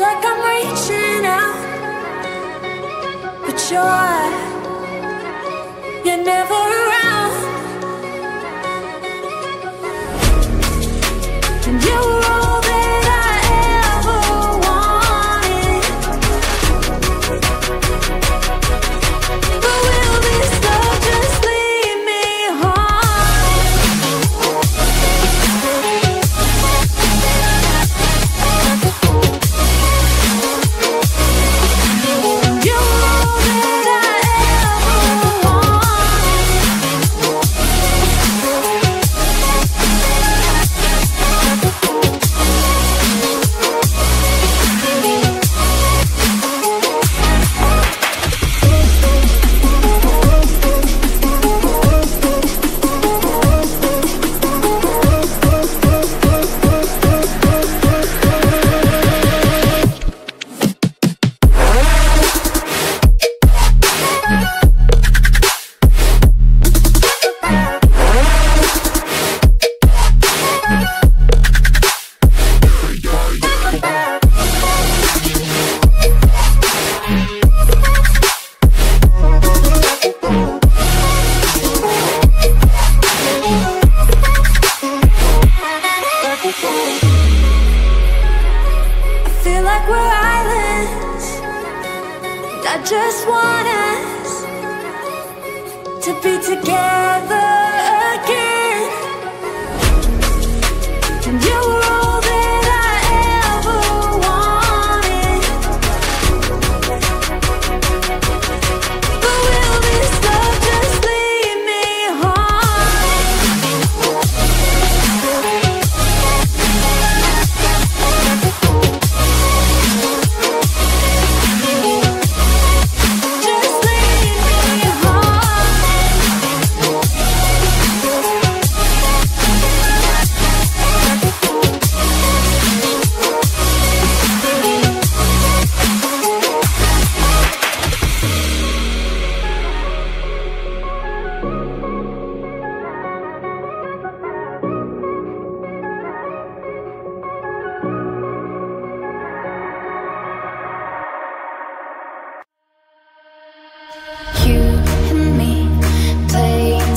like I'm reaching out, but you're never around. And you were all that I ever wanted, but will this love just leave me just want us to be together again. And you were all that I ever wanted, but will this love just leave me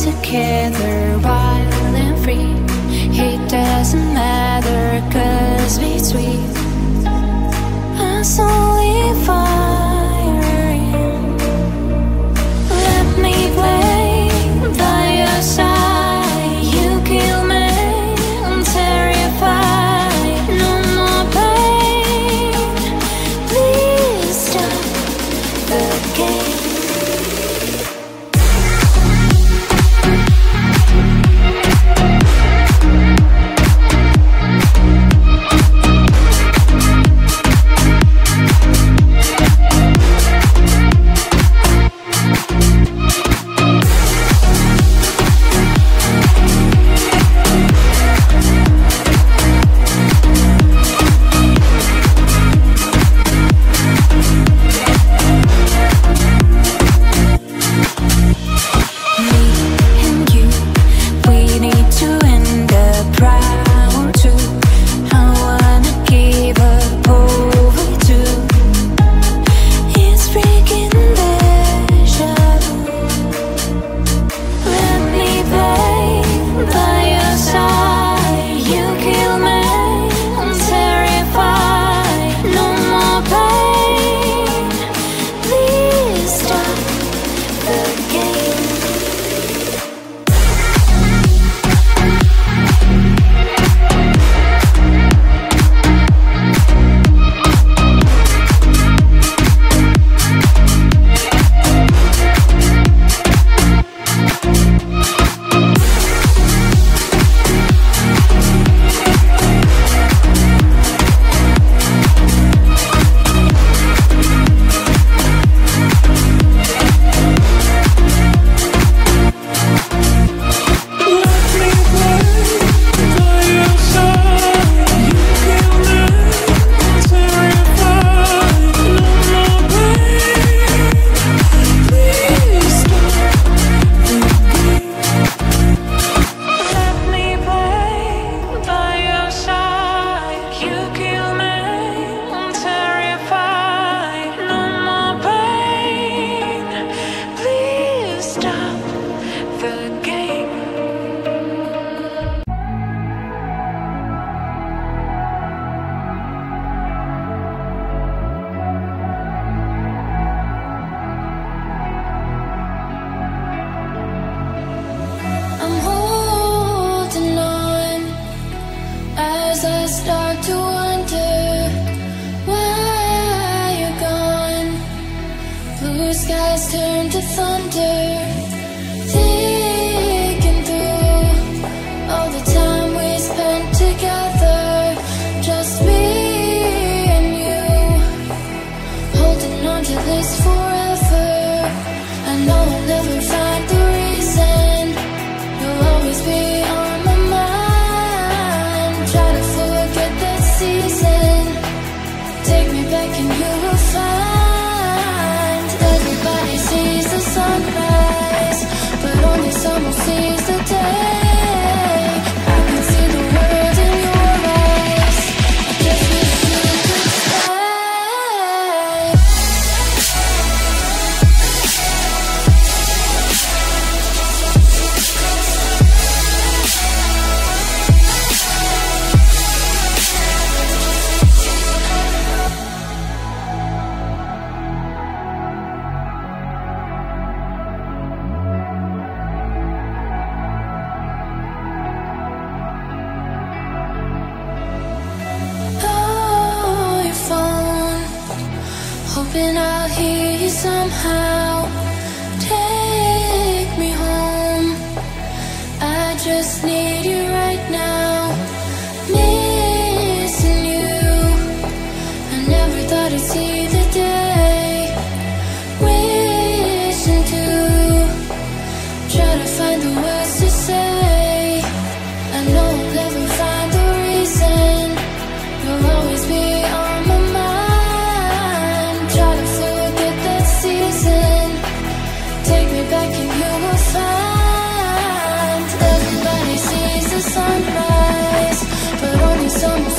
together, wild and free. It doesn't matter, 'cause between us only fire. Let me play by your side. You kill me, I'm terrified. No more pain. Please stop the game. stars, I start to wonder why you're gone. Blue skies turn to thunder, thinking through all the time we spent together, just me and you, holding on to this forever. I know I'll never find the reason, you'll always be on my mind. Try to forget that season, take me back and you will find. Everybody sees the sunrise, but only someone sees the day. I can see the world in your eyes, I just wish you could stay. Oh, your phone, hoping I'll hear you somehow. Take me home, I just need you right now. Missing you, I never thought I'd see the day. Wishing to try to find the words to say. I know I'll never find the reason, you'll always be on my mind. Try to forget that season, take me back and you will find. Everybody sees the sunrise, but only someone